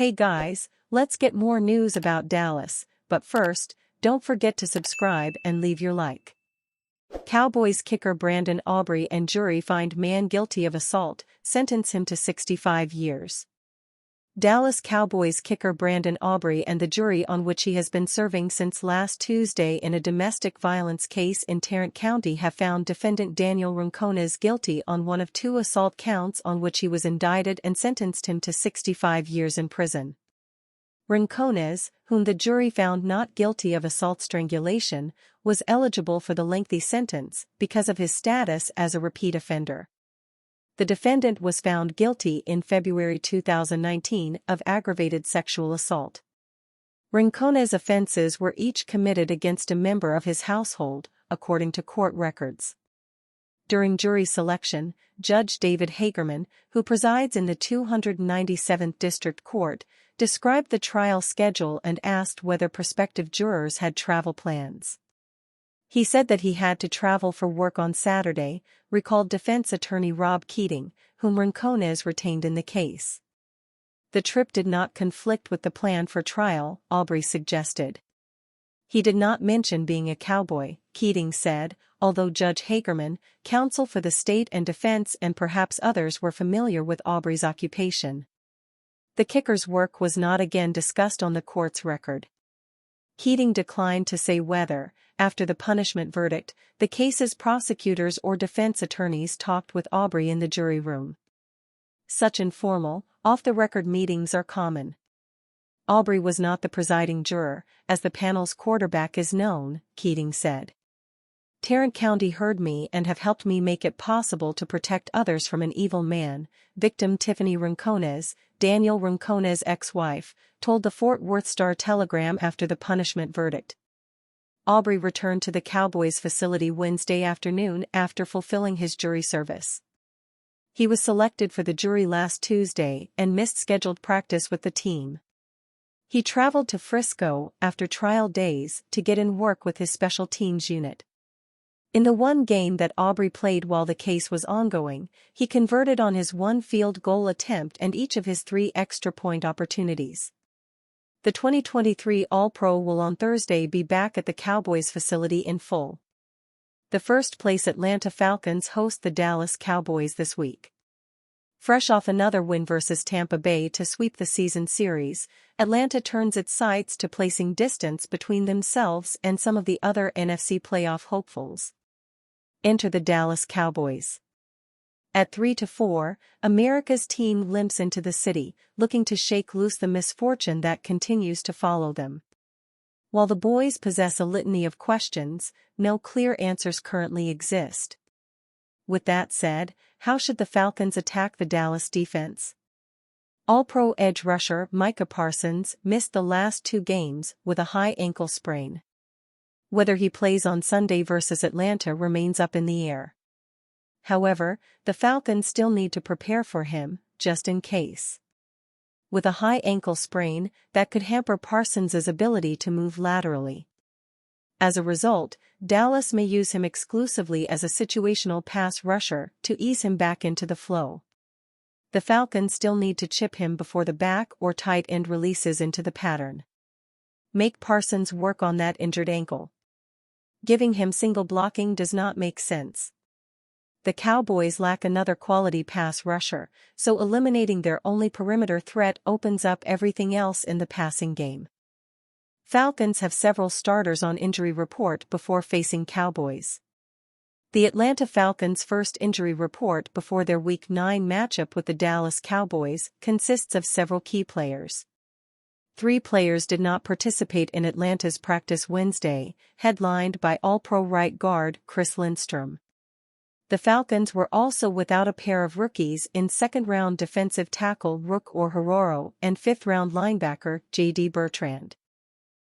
Hey guys, let's get more news about Dallas, but first, don't forget to subscribe and leave your like. Cowboys kicker Brandon Aubrey and jury find man guilty of assault, sentence him to 65 years. Dallas Cowboys kicker Brandon Aubrey and the jury on which he has been serving since last Tuesday in a domestic violence case in Tarrant County have found defendant Daniel Rincones guilty on one of 2 assault counts on which he was indicted and sentenced him to 65 years in prison. Rincones, whom the jury found not guilty of assault strangulation, was eligible for the lengthy sentence because of his status as a repeat offender. The defendant was found guilty in February 2019 of aggravated sexual assault. Rincones' offenses were each committed against a member of his household, according to court records. During jury selection, Judge David Hagerman, who presides in the 297th District Court, described the trial schedule and asked whether prospective jurors had travel plans. He said that he had to travel for work on Saturday, recalled defense attorney Rob Keating, whom Rincones retained in the case. The trip did not conflict with the plan for trial, Aubrey suggested. He did not mention being a cowboy, Keating said, although Judge Hagerman, counsel for the state and defense and perhaps others were familiar with Aubrey's occupation. The kicker's work was not again discussed on the court's record. Keating declined to say whether, after the punishment verdict, the case's prosecutors or defense attorneys talked with Aubrey in the jury room. Such informal, off-the-record meetings are common. Aubrey was not the presiding juror, as the panel's quarterback is known, Keating said. Tarrant County heard me and have helped me make it possible to protect others from an evil man, victim Tiffany Rincones, Daniel Rincones' ex-wife, told the Fort Worth Star-Telegram after the punishment verdict. Aubrey returned to the Cowboys facility Wednesday afternoon after fulfilling his jury service. He was selected for the jury last Tuesday and missed scheduled practice with the team. He traveled to Frisco after trial days to get in work with his special teams unit. In the one game that Aubrey played while the case was ongoing, he converted on his 1 field goal attempt and each of his 3 extra point opportunities. The 2023 All-Pro will on Thursday be back at the Cowboys facility in full. The first-place Atlanta Falcons host the Dallas Cowboys this week. Fresh off another win versus Tampa Bay to sweep the season series, Atlanta turns its sights to placing distance between themselves and some of the other NFC playoff hopefuls. Enter the Dallas Cowboys. At 3-4, America's team limps into the city, looking to shake loose the misfortune that continues to follow them. While the boys possess a litany of questions, no clear answers currently exist. With that said, how should the Falcons attack the Dallas defense? All-Pro edge rusher Micah Parsons missed the last 2 games with a high ankle sprain. Whether he plays on Sunday versus Atlanta remains up in the air. However, the Falcons still need to prepare for him, just in case. With a high ankle sprain, that could hamper Parsons' ability to move laterally. As a result, Dallas may use him exclusively as a situational pass rusher to ease him back into the flow. The Falcons still need to chip him before the back or tight end releases into the pattern. Make Parsons work on that injured ankle. Giving him single blocking does not make sense. The Cowboys lack another quality pass rusher, so eliminating their only perimeter threat opens up everything else in the passing game. Falcons have several starters on injury report before facing Cowboys. The Atlanta Falcons' first injury report before their Week 9 matchup with the Dallas Cowboys consists of several key players. 3 players did not participate in Atlanta's practice Wednesday, headlined by All-Pro right guard Chris Lindstrom. The Falcons were also without a pair of rookies in second-round defensive tackle Rook Orhorhoro and fifth-round linebacker J.D. Bertrand.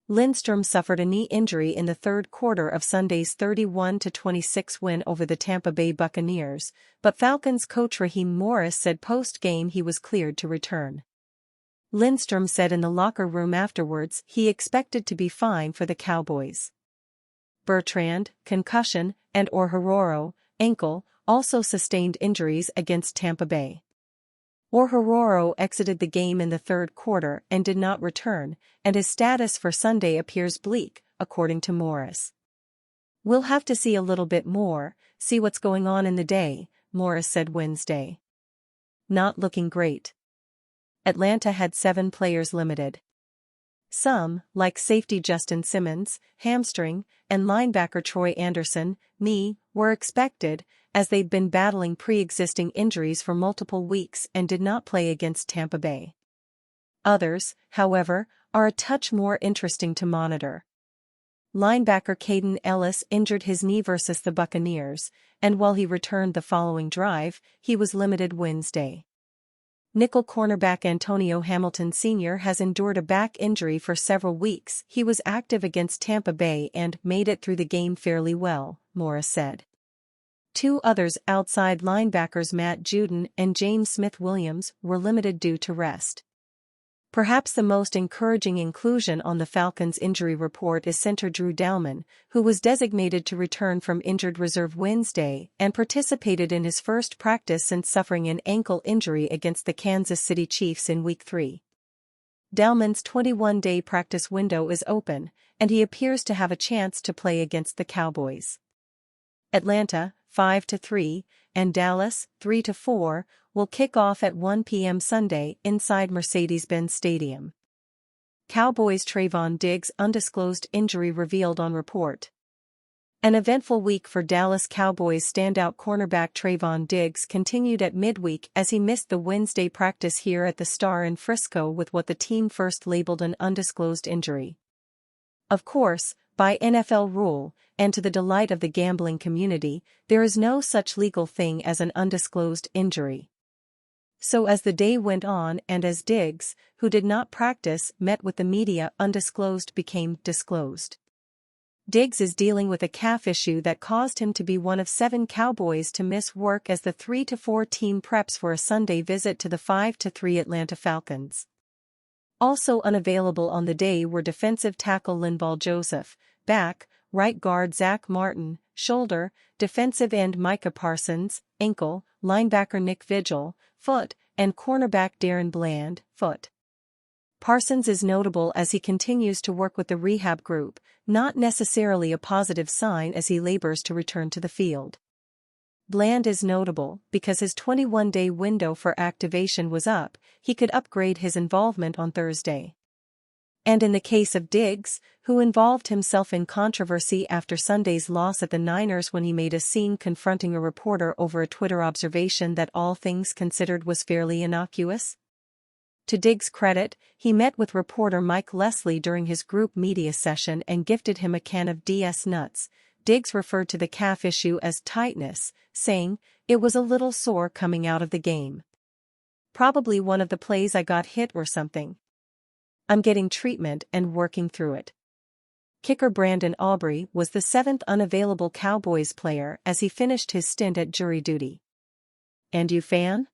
Lindstrom suffered a knee injury in the third quarter of Sunday's 31-26 win over the Tampa Bay Buccaneers, but Falcons coach Raheem Morris said post-game he was cleared to return. Lindstrom said in the locker room afterwards he expected to be fine for the Cowboys. Bertrand, concussion, and Orhorhoro, ankle, also sustained injuries against Tampa Bay. Orhororo exited the game in the third quarter and did not return, and his status for Sunday appears bleak, according to Morris. "We'll have to see a little bit more, see what's going on in the day," Morris said Wednesday. "Not looking great." Atlanta had 7 players limited. Some, like safety Justin Simmons, hamstring, and linebacker Troy Anderson, knee, were expected, as they'd been battling pre-existing injuries for multiple weeks and did not play against Tampa Bay. Others, however, are a touch more interesting to monitor. Linebacker Caden Ellis injured his knee versus the Buccaneers, and while he returned the following drive, he was limited Wednesday. Nickel cornerback Antonio Hamilton Sr. has endured a back injury for several weeks. He was active against Tampa Bay and made it through the game fairly well, Morris said. 2 others outside linebackers Matt Judon and James Smith-Williams were limited due to rest. Perhaps the most encouraging inclusion on the Falcons' injury report is center Drew Dalman, who was designated to return from injured reserve Wednesday and participated in his first practice since suffering an ankle injury against the Kansas City Chiefs in Week 3. Dalman's 21-day practice window is open, and he appears to have a chance to play against the Cowboys. Atlanta, 5-3, and Dallas, 3-4, will kick off at 1 p.m. Sunday inside Mercedes-Benz Stadium. Cowboys Trayvon Diggs' undisclosed injury revealed on report. An eventful week for Dallas Cowboys standout cornerback Trayvon Diggs continued at midweek as he missed the Wednesday practice here at the Star in Frisco with what the team first labeled an undisclosed injury. Of course, by NFL rule, and to the delight of the gambling community, there is no such legal thing as an undisclosed injury. So as the day went on and as Diggs, who did not practice, met with the media, undisclosed became disclosed. Diggs is dealing with a calf issue that caused him to be one of 7 Cowboys to miss work as the 3-4 team preps for a Sunday visit to the 5-3 Atlanta Falcons. Also unavailable on the day were defensive tackle Linval Joseph, back, right guard Zach Martin, shoulder, defensive end Micah Parsons, ankle, linebacker Nick Vigil, foot, and cornerback Darren Bland, foot. Parsons is notable as he continues to work with the rehab group, not necessarily a positive sign as he labors to return to the field. Bland is notable because his 21-day window for activation was up. He could upgrade his involvement on Thursday. And in the case of Diggs, who involved himself in controversy after Sunday's loss at the Niners when he made a scene confronting a reporter over a Twitter observation that all things considered was fairly innocuous. To Diggs' credit, he met with reporter Mike Leslie during his group media session and gifted him a can of DS Nuts. Diggs referred to the calf issue as tightness, saying, "It was a little sore coming out of the game. Probably one of the plays I got hit or something. I'm getting treatment and working through it." Kicker Brandon Aubrey was the 7th unavailable Cowboys player as he finished his stint at jury duty. And you fan?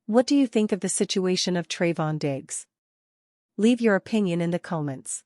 What do you think of the situation of Trayvon Diggs? Leave your opinion in the comments.